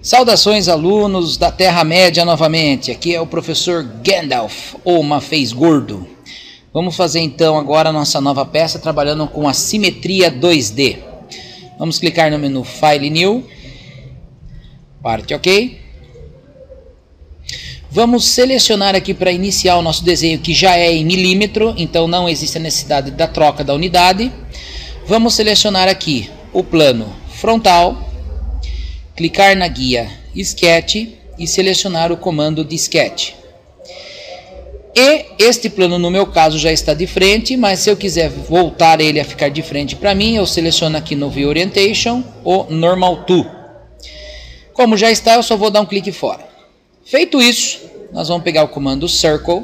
Saudações, alunos da Terra-média novamente. Aqui é o professor Gandalf, ou Mafez Gordo. Vamos fazer então agora a nossa nova peça trabalhando com a simetria 2D. Vamos clicar no menu File New, parte OK. Vamos selecionar aqui para iniciar o nosso desenho, que já é em milímetro, então não existe a necessidade da troca da unidade. Vamos selecionar aqui o plano frontal, clicar na guia Sketch e selecionar o comando de Sketch. E este plano no meu caso já está de frente, mas se eu quiser voltar ele a ficar de frente para mim, eu seleciono aqui no View Orientation o Normal To. Como já está, eu só vou dar um clique fora. Feito isso, nós vamos pegar o comando Circle,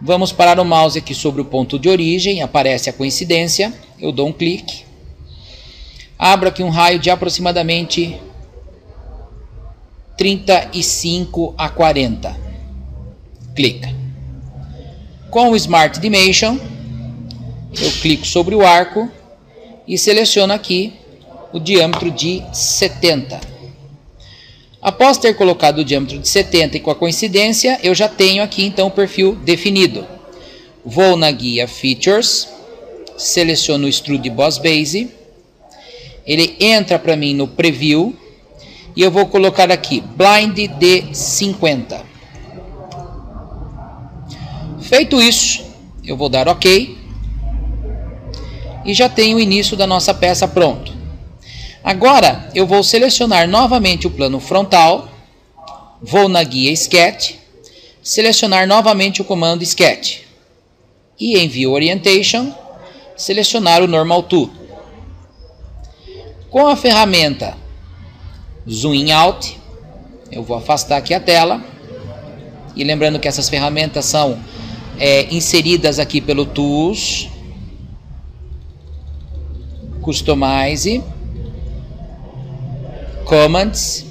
vamos parar o mouse aqui sobre o ponto de origem, aparece a coincidência, eu dou um clique. Abro aqui um raio de aproximadamente 35 a 40. Clica. Com o Smart Dimension, eu clico sobre o arco e seleciono aqui o diâmetro de 70. Após ter colocado o diâmetro de 70 e com a coincidência, eu já tenho aqui então o perfil definido. Vou na guia Features, seleciono o Extrude Boss Base. Ele entra para mim no Preview e eu vou colocar aqui Blind de 50. Feito isso, eu vou dar OK e já tenho o início da nossa peça pronto. Agora eu vou selecionar novamente o plano frontal, vou na guia Sketch, selecionar novamente o comando Sketch e em View Orientation, selecionar o Normal To. Com a ferramenta Zoom Out, eu vou afastar aqui a tela. E lembrando que essas ferramentas são inseridas aqui pelo Tools, Customize, Commands,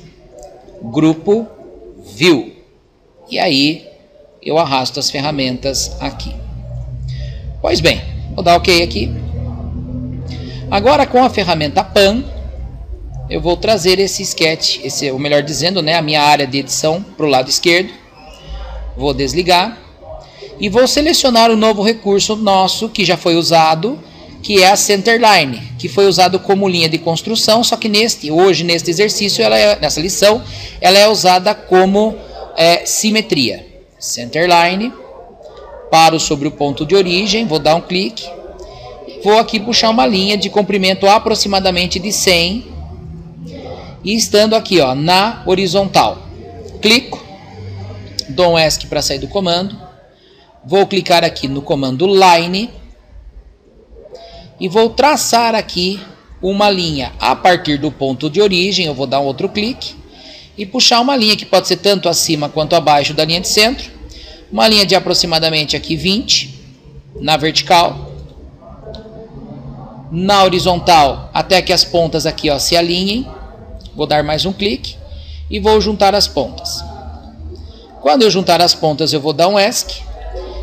Grupo, View. E aí eu arrasto as ferramentas aqui. Pois bem, vou dar OK aqui. Agora com a ferramenta Pan, eu vou trazer esse sketch, ou melhor dizendo, a minha área de edição para o lado esquerdo. Vou desligar e vou selecionar o novo recurso nosso que já foi usado, que é a Centerline, que foi usado como linha de construção, só que hoje neste exercício, nessa lição, ela é usada como simetria. Centerline, paro sobre o ponto de origem, vou dar um clique. Vou aqui puxar uma linha de comprimento aproximadamente de 100 e estando aqui na horizontal. Clico, dou um ESC para sair do comando, vou clicar aqui no comando Line e vou traçar aqui uma linha a partir do ponto de origem. Eu vou dar um outro clique e puxar uma linha que pode ser tanto acima quanto abaixo da linha de centro, uma linha de aproximadamente aqui 20 na vertical. Na horizontal, até que as pontas aqui se alinhem. Vou dar mais um clique e vou juntar as pontas. Quando eu juntar as pontas, eu vou dar um ESC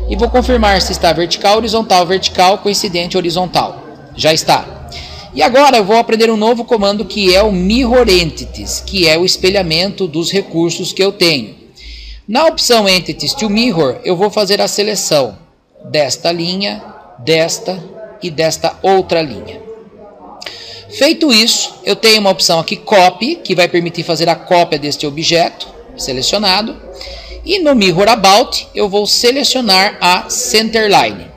e vou confirmar se está vertical, vertical, coincidente, horizontal. Já está. E agora eu vou aprender um novo comando que é o Mirror Entities, que é o espelhamento dos recursos que eu tenho. Na opção Entities to Mirror, eu vou fazer a seleção desta linha, desta e desta outra linha. Feito isso, eu tenho uma opção aqui Copy, que vai permitir fazer a cópia deste objeto selecionado. E no Mirror About, eu vou selecionar a Centerline.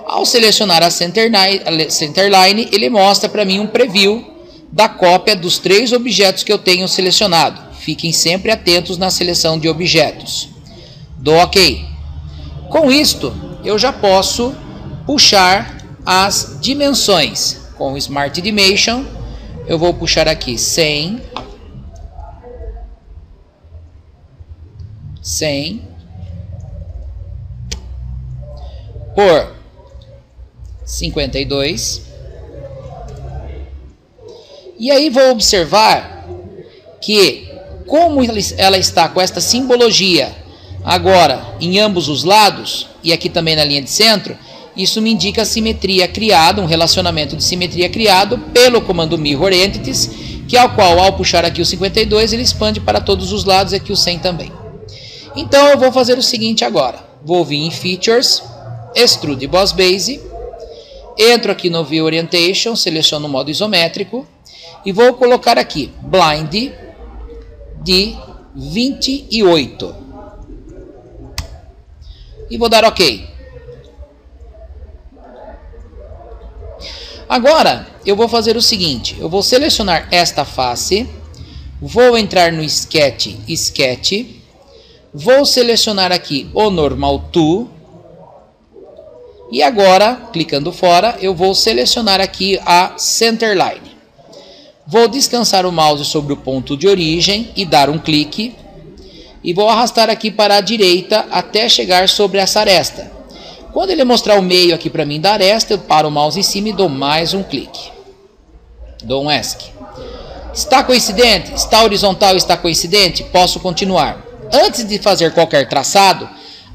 Ao selecionar a Centerline, ele mostra para mim um preview da cópia dos 3 objetos que eu tenho selecionado. Fiquem sempre atentos na seleção de objetos. Dou OK. Com isto, eu já posso puxar as dimensões. Com o Smart Dimension, eu vou puxar aqui 100 por 52. E aí vou observar que, como ela está com esta simbologia agora em ambos os lados, e aqui também na linha de centro, Isso me indica a simetria criada, um relacionamento de simetria criado pelo comando Mirror Entities, que ao qual, ao puxar aqui o 52, ele expande para todos os lados, aqui o 100 também. Então eu vou fazer o seguinte agora, vou vir em Features, Extrude Boss Base, entro aqui no View Orientation, seleciono o modo isométrico, e vou colocar aqui, Blind de 28. E vou dar OK. Agora, eu vou fazer o seguinte, eu vou selecionar esta face, vou entrar no Sketch, vou selecionar aqui o Normal To, e agora, clicando fora, eu vou selecionar aqui a Centerline. Vou descansar o mouse sobre o ponto de origem e dar um clique, e vou arrastar aqui para a direita até chegar sobre essa aresta. Quando ele mostrar o meio aqui para mim da aresta, eu paro o mouse em cima e dou mais um clique. Dou um ESC. Está coincidente? Está horizontal e está coincidente? Posso continuar. Antes de fazer qualquer traçado,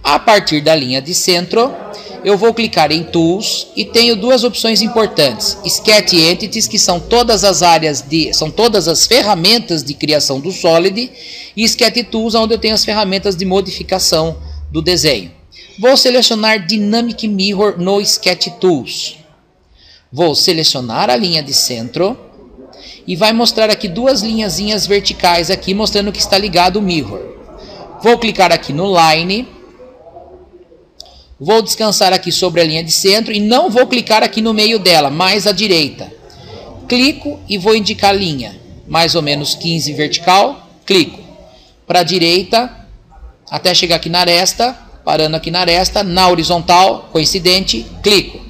a partir da linha de centro, eu vou clicar em Tools e tenho duas opções importantes. Sketch Entities, que são todas as todas as ferramentas de criação do Solid, e Sketch Tools, onde eu tenho as ferramentas de modificação do desenho. Vou selecionar Dynamic Mirror no Sketch Tools. Vou selecionar a linha de centro e vai mostrar aqui duas linhazinhas verticais aqui mostrando que está ligado o Mirror. Vou clicar aqui no Line, vou descansar aqui sobre a linha de centro e não vou clicar aqui no meio dela, mais à direita. Clico e vou indicar linha, mais ou menos 15 vertical, clico. Para a direita, até chegar aqui na aresta, parando aqui na aresta, na horizontal, coincidente, clico.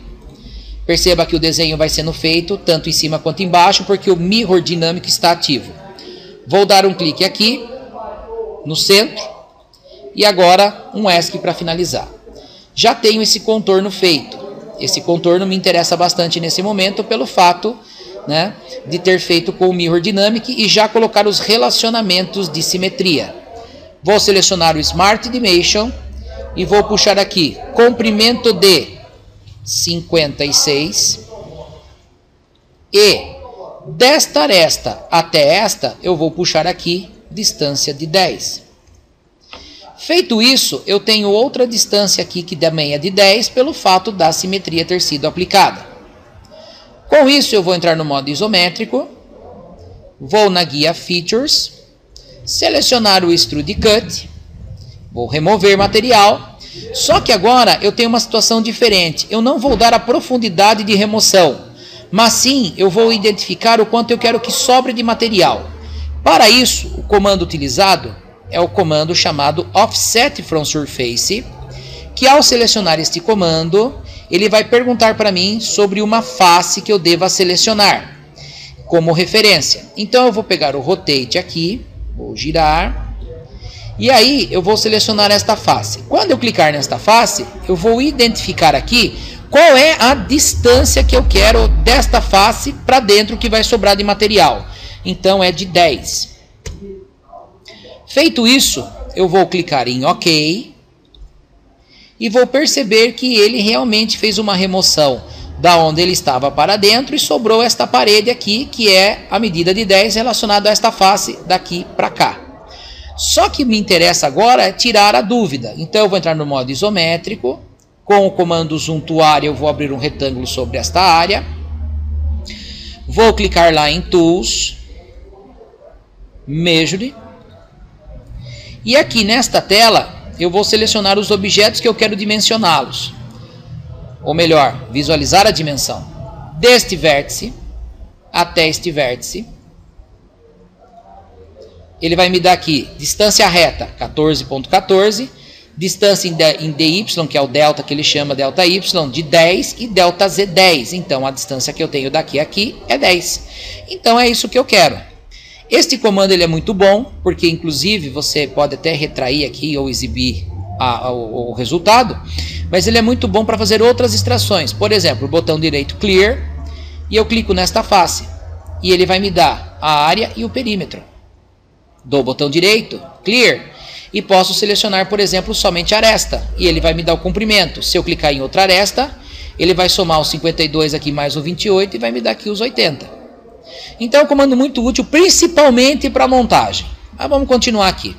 Perceba que o desenho vai sendo feito tanto em cima quanto embaixo, porque o Mirror dinâmico está ativo. Vou dar um clique aqui, no centro, e agora um ESC para finalizar. Já tenho esse contorno feito. Esse contorno me interessa bastante nesse momento pelo fato, né, de ter feito com o Mirror Dynamic e já colocar os relacionamentos de simetria. Vou selecionar o Smart Dimension e vou puxar aqui comprimento de 56 e desta aresta até esta eu vou puxar aqui distância de 10. Feito isso, eu tenho outra distância aqui que também é de 10 pelo fato da simetria ter sido aplicada. Com isso eu vou entrar no modo isométrico, vou na guia Features, selecionar o Extrude Cut, vou remover material, só que agora eu tenho uma situação diferente. Eu não vou dar a profundidade de remoção, mas sim eu vou identificar o quanto eu quero que sobre de material. Para isso, o comando utilizado é o comando chamado Offset from Surface, que ao selecionar este comando, ele vai perguntar para mim sobre uma face que eu deva selecionar como referência. Então eu vou pegar o Rotate aqui, vou girar, e aí eu vou selecionar esta face. Quando eu clicar nesta face, eu vou identificar aqui qual é a distância que eu quero desta face para dentro que vai sobrar de material. Então é de 10. Feito isso, eu vou clicar em OK e vou perceber que ele realmente fez uma remoção da onde ele estava para dentro e sobrou esta parede aqui, que é a medida de 10 relacionada a esta face daqui para cá. Só que me interessa agora é tirar a dúvida. Então eu vou entrar no modo isométrico, com o comando Zoom to Area eu vou abrir um retângulo sobre esta área. Vou clicar lá em Tools, Measure. E aqui nesta tela eu vou selecionar os objetos que eu quero dimensioná-los. Ou melhor, visualizar a dimensão. Deste vértice até este vértice. Ele vai me dar aqui distância reta 14.14, distância em dy, que é o delta que ele chama delta y, de 10 e delta z 10. Então a distância que eu tenho daqui a aqui é 10. Então é isso que eu quero. Este comando ele é muito bom, porque inclusive você pode até retrair aqui ou exibir o resultado, mas ele é muito bom para fazer outras extrações. Por exemplo, o botão direito Clear, e eu clico nesta face, e ele vai me dar a área e o perímetro. Dou o botão direito, Clear, e posso selecionar, por exemplo, somente a aresta, e ele vai me dar o comprimento. Se eu clicar em outra aresta, ele vai somar os 52 aqui mais o 28 e vai me dar aqui os 80. Então é um comando muito útil, principalmente para montagem. Mas vamos continuar aqui.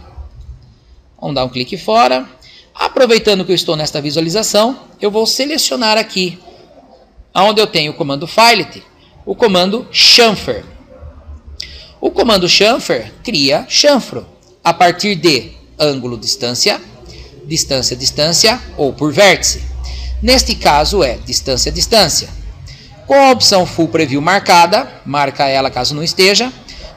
Vamos dar um clique fora. Aproveitando que eu estou nesta visualização, eu vou selecionar aqui, onde eu tenho o comando filet, o comando chamfer. O comando chamfer cria chanfro a partir de ângulo distância, distância distância ou por vértice. Neste caso é distância distância. Com a opção full preview marcada, marca ela caso não esteja,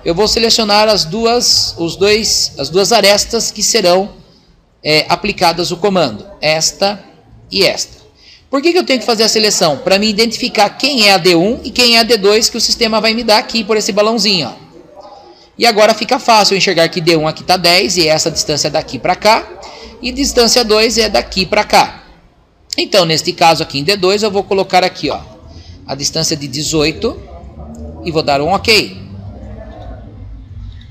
eu vou selecionar as duas arestas que serão aplicadas o comando, esta e esta. Por que eu tenho que fazer a seleção? Para me identificar quem é a D1 e quem é a D2 que o sistema vai me dar aqui por esse balãozinho. Ó. E agora fica fácil eu enxergar que D1 aqui está 10 e essa distância é daqui para cá. E distância 2 é daqui para cá. Então, neste caso aqui em D2, eu vou colocar aqui ó, a distância de 18 e vou dar um OK.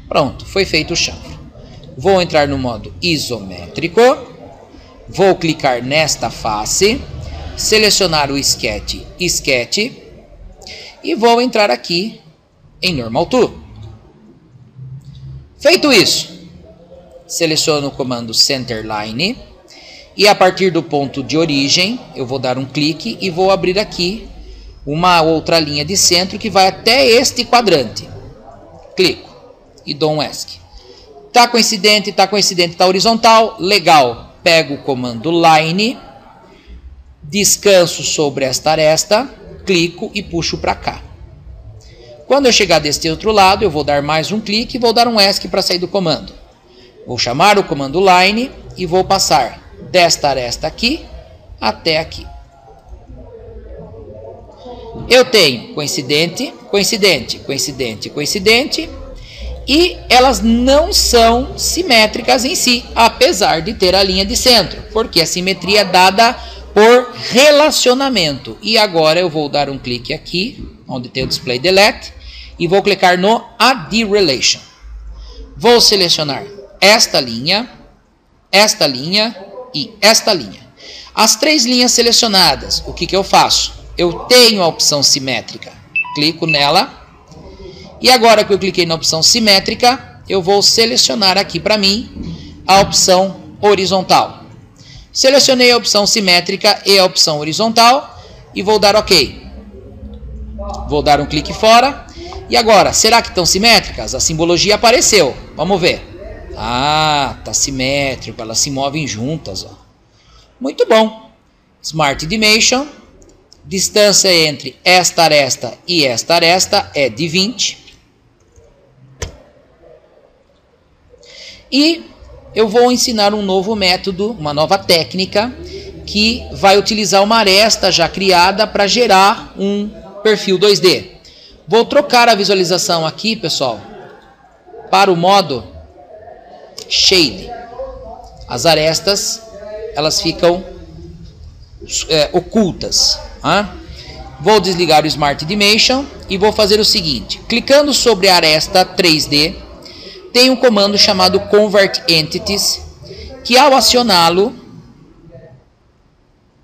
Pronto, foi feito o chanfro. Vou entrar no modo isométrico, vou clicar nesta face, selecionar o sketch e vou entrar aqui em Normal To. Feito isso, seleciono o comando Centerline e a partir do ponto de origem eu vou dar um clique e vou abrir aqui uma outra linha de centro que vai até este quadrante. Clico e dou um ESC. Tá coincidente, tá horizontal, legal. Pego o comando Line, descanso sobre esta aresta, clico e puxo para cá. Quando eu chegar deste outro lado, eu vou dar mais um clique e vou dar um ESC para sair do comando. Vou chamar o comando Line e vou passar desta aresta aqui até aqui. Eu tenho coincidente, coincidente, coincidente, coincidente. E elas não são simétricas em si, apesar de ter a linha de centro, porque a simetria é dada por relacionamento. E agora eu vou dar um clique aqui, onde tem o Display Delete, e vou clicar no Add Relation. Vou selecionar esta linha e esta linha. As três linhas selecionadas, o que eu faço? Eu tenho a opção simétrica, clico nela. E agora que eu cliquei na opção simétrica, eu vou selecionar aqui para mim a opção horizontal. Selecionei a opção simétrica e a opção horizontal e vou dar OK. Vou dar um clique fora. E agora, será que estão simétricas? A simbologia apareceu. Vamos ver. Ah, está simétrico, elas se movem juntas. Ó. Muito bom. Smart Dimension. Distância entre esta aresta e esta aresta é de 20. E eu vou ensinar um novo método, uma nova técnica, que vai utilizar uma aresta já criada para gerar um perfil 2D. Vou trocar a visualização aqui, pessoal, para o modo Shade. As arestas, elas ficam ocultas. Vou desligar o Smart Dimension e vou fazer o seguinte. Clicando sobre a aresta 3D, tem um comando chamado Convert Entities, que ao acioná-lo,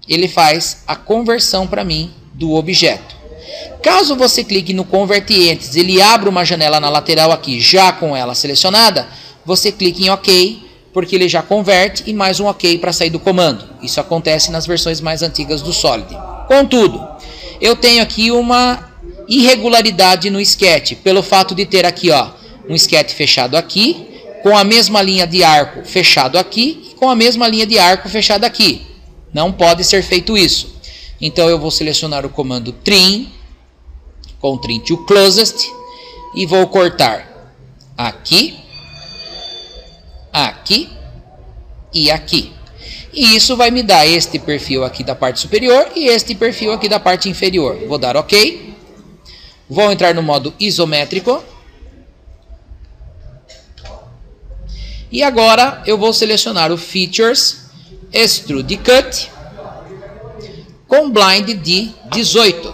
ele faz a conversão para mim do objeto. Caso você clique no Convert Entities, ele abre uma janela na lateral aqui, já com ela selecionada, você clica em OK, porque ele já converte e mais um OK para sair do comando. Isso acontece nas versões mais antigas do Solid. Contudo, eu tenho aqui uma irregularidade no sketch, pelo fato de ter aqui, ó, um sketch fechado aqui, com a mesma linha de arco fechado aqui, e com a mesma linha de arco fechada aqui. Não pode ser feito isso. Então eu vou selecionar o comando Trim, com Trim to Closest, e vou cortar aqui, aqui e aqui. E isso vai me dar este perfil aqui da parte superior e este perfil aqui da parte inferior. Vou dar OK. Vou entrar no modo isométrico. E agora eu vou selecionar o Features, Extrude Cut, com Blind de 18.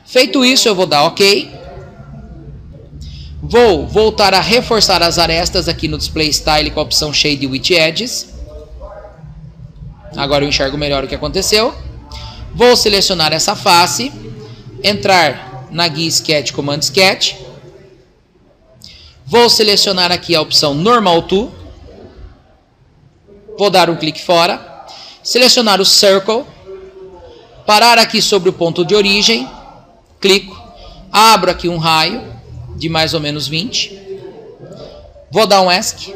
Feito isso, eu vou dar OK. Vou voltar a reforçar as arestas aqui no Display Style com a opção Shade with Edges. Agora eu enxergo melhor o que aconteceu. Vou selecionar essa face, entrar na guia Sketch, Command Sketch. Vou selecionar aqui a opção Normal To. Vou dar um clique fora. Selecionar o Circle. Parar aqui sobre o ponto de origem. Clico. Abro aqui um raio de mais ou menos 20. Vou dar um ESC.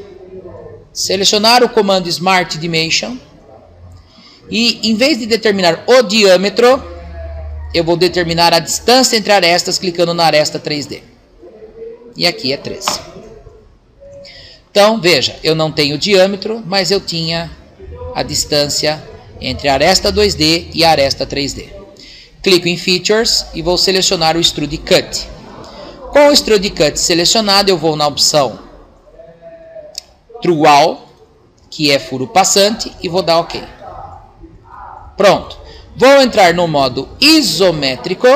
Selecionar o comando Smart Dimension. E em vez de determinar o diâmetro, eu vou determinar a distância entre arestas clicando na aresta 3D. E aqui é 13. Então, veja, eu não tenho diâmetro, mas eu tinha a distância entre a aresta 2D e a aresta 3D. Clico em Features e vou selecionar o Extrude Cut. Com o Extrude Cut selecionado, eu vou na opção True Wall, que é furo passante, e vou dar OK. Pronto. Vou entrar no modo isométrico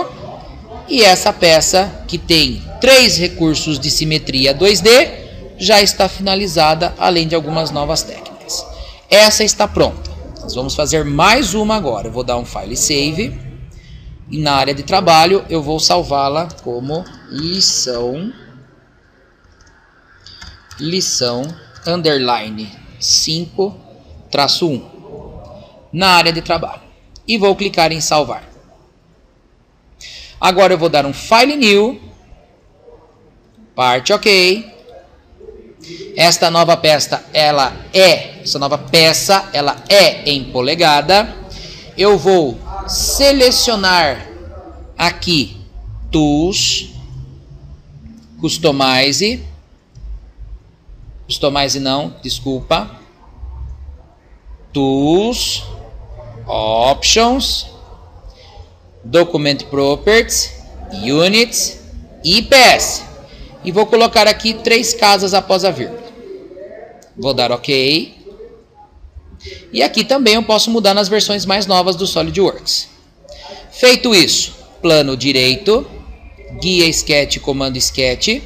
e essa peça, que tem 3 recursos de simetria 2D, já está finalizada, além de algumas novas técnicas. Essa está pronta. Nós vamos fazer mais uma agora. Eu vou dar um File Save e na área de trabalho eu vou salvá-la como lição underline 5-1 na área de trabalho. E vou clicar em salvar. Agora eu vou dar um File New, parte OK. Esta nova peça, ela é em polegada. Eu vou selecionar aqui Tools, Customize não, desculpa. Tools, Options, Document Properties, Units e IPS. E vou colocar aqui 3 casas após a vírgula. Vou dar OK. E aqui também eu posso mudar nas versões mais novas do SolidWorks. Feito isso, plano direito, guia Sketch, comando Sketch.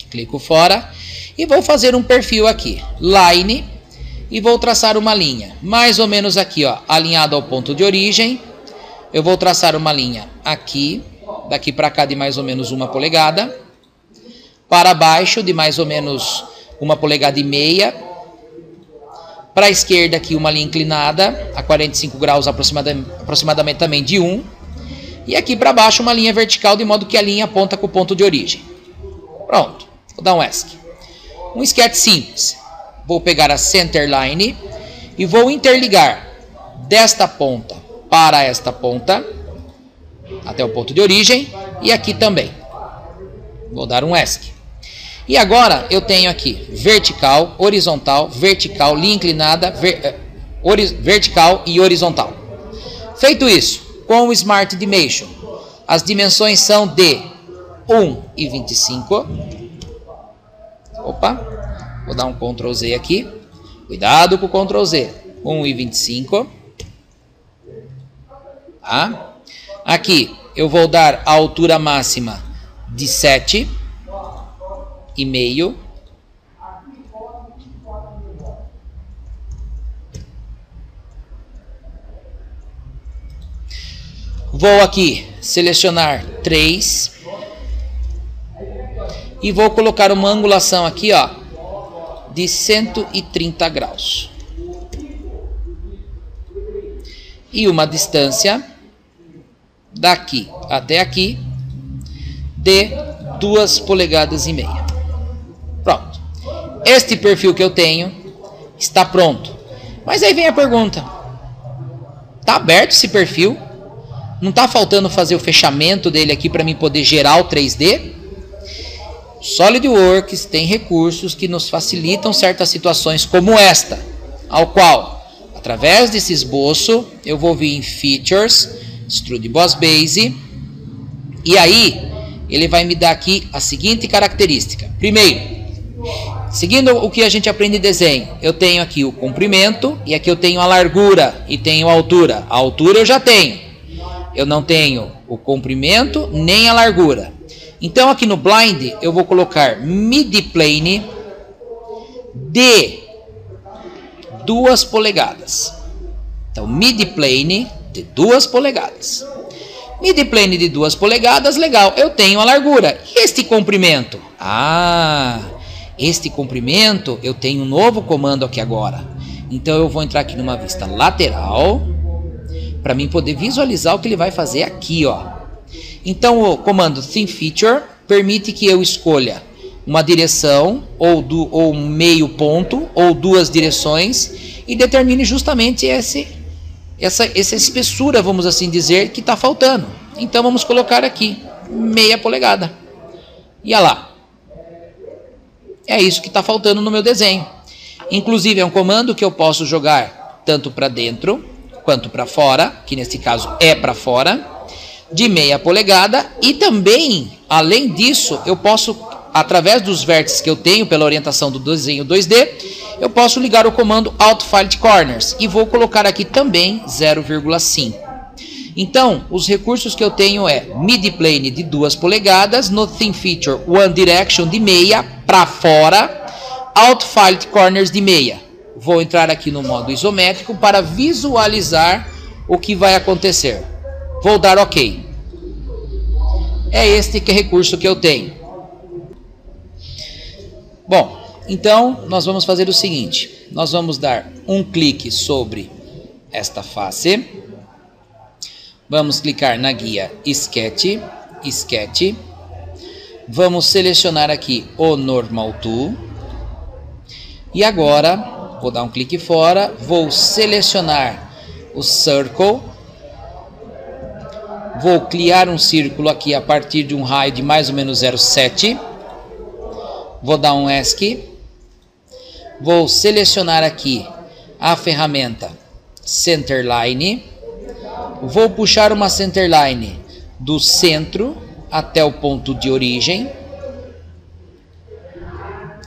Clico fora. E vou fazer um perfil aqui. Line. E vou traçar uma linha, mais ou menos aqui, ó, alinhado ao ponto de origem. Eu vou traçar uma linha aqui, daqui para cá de mais ou menos 1 polegada. Para baixo de mais ou menos 1,5 polegadas. Para a esquerda aqui uma linha inclinada, a 45 graus aproximadamente também de 1. E aqui para baixo uma linha vertical, de modo que a linha aponta com o ponto de origem. Pronto, vou dar um ESC. Um sketch simples. Vou pegar a centerline e vou interligar desta ponta para esta ponta, até o ponto de origem, e aqui também. Vou dar um ESC. E agora eu tenho aqui vertical, horizontal, linha inclinada, vertical e horizontal. Feito isso, com o Smart Dimension, as dimensões são de 1,25. Opa! Vou dar um Ctrl Z aqui. Cuidado com o Ctrl Z. 1,25. Tá? Aqui eu vou dar a altura máxima de 7,5. Vou aqui selecionar 3. E vou colocar uma angulação aqui, ó, de 130 graus. E uma distância daqui até aqui de 2,5 polegadas. Pronto. Este perfil que eu tenho está pronto. Mas aí vem a pergunta. Está aberto esse perfil? Não está faltando fazer o fechamento dele aqui para mim poder gerar o 3D? SolidWorks tem recursos que nos facilitam certas situações como esta, ao qual, através desse esboço, eu vou vir em Features, Extrude Boss Base, e aí ele vai me dar aqui a seguinte característica. Primeiro, seguindo o que a gente aprende em desenho, eu tenho aqui o comprimento, e aqui eu tenho a largura, e tenho a altura. A altura eu já tenho. Eu não tenho o comprimento, nem a largura. Então aqui no Blind eu vou colocar Mid-Plane de 2 polegadas. Então Mid-Plane de 2 polegadas. Mid-plane de 2 polegadas, legal, eu tenho a largura. E este comprimento? Este comprimento, eu tenho um novo comando aqui agora. Então eu vou entrar aqui numa vista lateral, para mim poder visualizar o que ele vai fazer aqui, ó. Então o comando ThinFeature permite que eu escolha uma direção, ou um meio ponto, ou 2 direções, e determine justamente essa espessura, vamos assim dizer, que está faltando. Então vamos colocar aqui, meia polegada. E olha lá. É isso que está faltando no meu desenho. Inclusive é um comando que eu posso jogar tanto para dentro quanto para fora, que nesse caso é para fora, de meia polegada. E também, além disso, eu posso, através dos vértices que eu tenho pela orientação do desenho 2D, eu posso ligar o comando AutoFiltCorners e vou colocar aqui também 0,5. Então, os recursos que eu tenho é mid-plane de 2 polegadas, no ThinFeature One Direction de meia para fora, AutoFiltCorners de meia. Vou entrar aqui no modo isométrico para visualizar o que vai acontecer. Vou dar OK. É este recurso que eu tenho. Bom, então nós vamos fazer o seguinte. Nós vamos dar um clique sobre esta face. Vamos clicar na guia Sketch. Vamos selecionar aqui o Normal Tool. E agora, vou dar um clique fora, vou selecionar o Circle. Vou criar um círculo aqui a partir de um raio de mais ou menos 0,7. Vou dar um ESC. Vou selecionar aqui a ferramenta Centerline. Vou puxar uma Centerline do centro até o ponto de origem.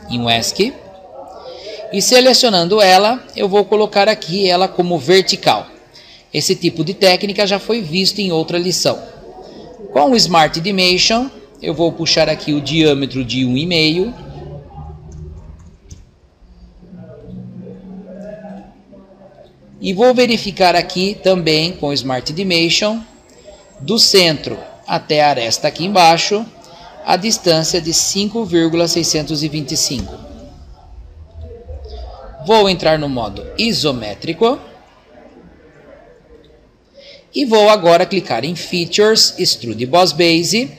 Em um ESC. E selecionando ela, eu vou colocar aqui ela como vertical. Esse tipo de técnica já foi visto em outra lição. Com o Smart Dimension, eu vou puxar aqui o diâmetro de 1,5. E vou verificar aqui também com o Smart Dimension, do centro até a aresta aqui embaixo, a distância de 5,625. Vou entrar no modo isométrico. E vou agora clicar em Features, Extrude Boss Base.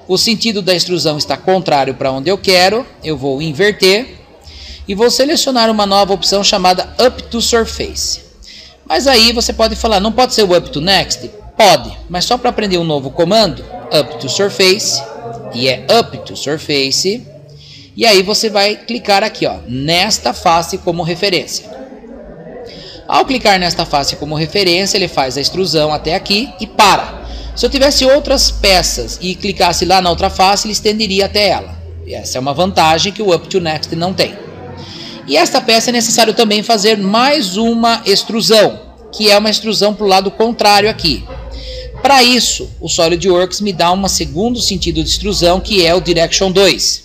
O sentido da extrusão está contrário para onde eu quero. Eu vou inverter. E vou selecionar uma nova opção chamada Up to Surface. Mas aí você pode falar, não pode ser o Up to Next? Pode, mas só para aprender um novo comando, Up to Surface. E é Up to Surface. E aí você vai clicar aqui, ó, nesta face como referência. Ao clicar nesta face como referência, ele faz a extrusão até aqui e para. Se eu tivesse outras peças e clicasse lá na outra face, ele estenderia até ela. E essa é uma vantagem que o Up to Next não tem. E esta peça é necessário também fazer mais uma extrusão, que é uma extrusão para o lado contrário aqui. Para isso, o SolidWorks me dá um segundo sentido de extrusão, que é o Direction 2.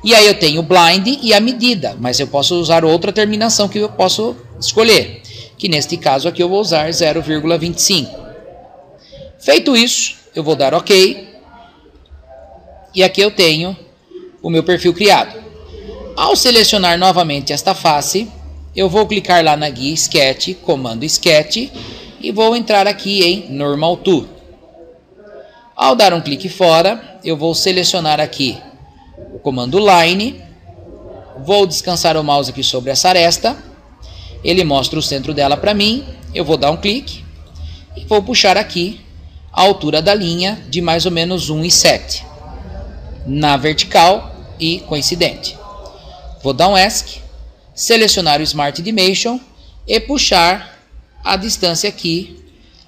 E aí eu tenho o blind e a medida, mas eu posso usar outra terminação que eu posso escolher, que neste caso aqui eu vou usar 0,25. Feito isso, eu vou dar OK. E aqui eu tenho o meu perfil criado. Ao selecionar novamente esta face, eu vou clicar lá na guia Sketch, comando Sketch, e vou entrar aqui em Normal Tool. Ao dar um clique fora, eu vou selecionar aqui o comando Line, vou descansar o mouse aqui sobre essa aresta, ele mostra o centro dela para mim, eu vou dar um clique e vou puxar aqui a altura da linha de mais ou menos 1,7 na vertical e coincidente. Vou dar um ESC, selecionar o Smart Dimension e puxar a distância aqui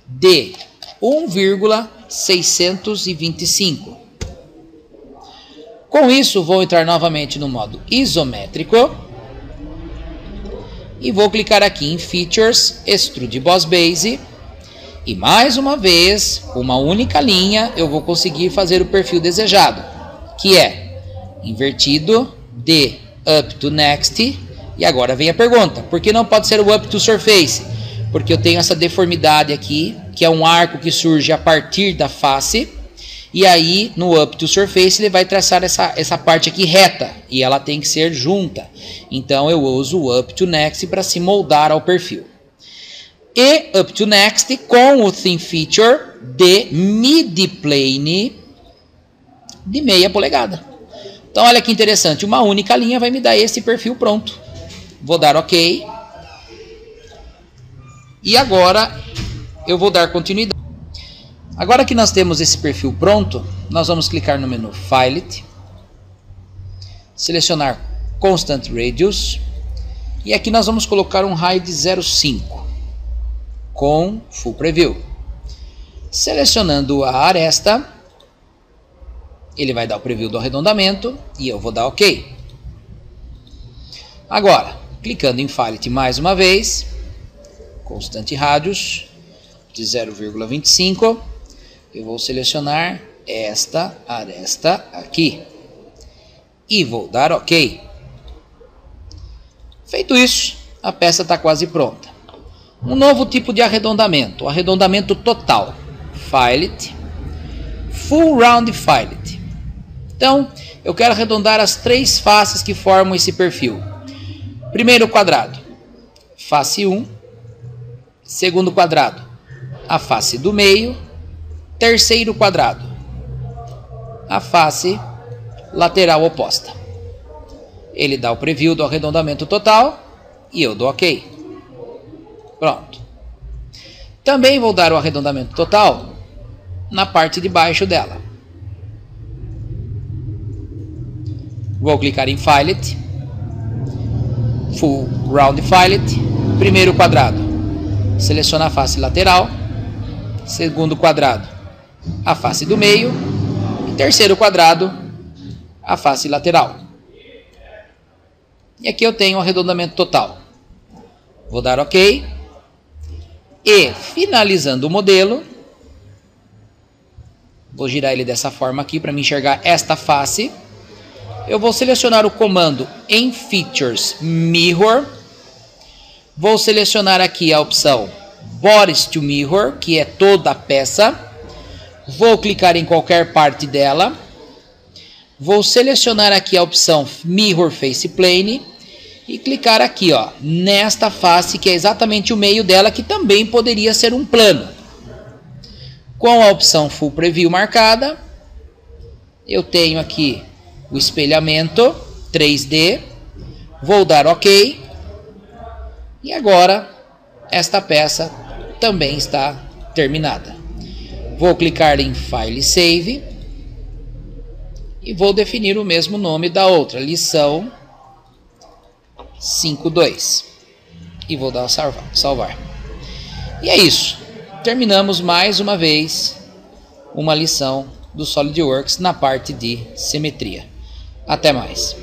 de 1,625. Com isso, vou entrar novamente no modo isométrico e vou clicar aqui em Features, Extrude Boss Base. E mais uma vez, com uma única linha, eu vou conseguir fazer o perfil desejado, que é invertido de Up to Next. E agora vem a pergunta, por que não pode ser o Up to Surface? porque eu tenho essa deformidade aqui, que é um arco que surge a partir da face, e aí no Up to Surface ele vai traçar essa parte aqui reta, e ela tem que ser junta. Então eu uso o Up to Next para se moldar ao perfil. E Up to Next com o Thin Feature de mid-plane de meia polegada. Então olha que interessante, uma única linha vai me dar esse perfil pronto. Vou dar OK. E agora eu vou dar continuidade. Agora que nós temos esse perfil pronto, nós vamos clicar no menu Fillet, selecionar Constant Radius, e aqui nós vamos colocar um raio de 0,5 com Full Preview. Selecionando a aresta, ele vai dar o preview do arredondamento e eu vou dar OK. Agora, clicando em Fillet mais uma vez, Constant Radius de 0,25, eu vou selecionar esta aresta aqui e vou dar OK. Feito isso, a peça está quase pronta. Um novo tipo de arredondamento, o arredondamento total. Fillet, Full Round Fillet. Então, eu quero arredondar as 3 faces que formam esse perfil. Primeiro quadrado, face 1. Segundo quadrado, a face do meio. Terceiro quadrado, a face lateral oposta. Ele dá o preview do arredondamento total e eu dou OK. Pronto. Também vou dar o arredondamento total na parte de baixo dela. Vou clicar em Fillet, Full Round Fillet. Primeiro quadrado, seleciona a face lateral. Segundo quadrado, a face do meio. E terceiro quadrado, a face lateral. E aqui eu tenho o arredondamento total. Vou dar OK. E finalizando o modelo, vou girar ele dessa forma aqui para me enxergar esta face. Eu vou selecionar o comando em Features Mirror. Vou selecionar aqui a opção Bodies to Mirror, que é toda a peça. Vou clicar em qualquer parte dela. Vou selecionar aqui a opção Mirror Face Plane e clicar aqui, ó, nesta face que é exatamente o meio dela, que também poderia ser um plano. Com a opção Full Preview marcada, eu tenho aqui o espelhamento 3D. Vou dar OK. E agora esta peça também está terminada. Vou clicar em File Save e vou definir o mesmo nome da outra, lição 5.2, e vou dar salvar. E é isso. Terminamos mais uma vez uma lição do SolidWorks na parte de simetria. Até mais.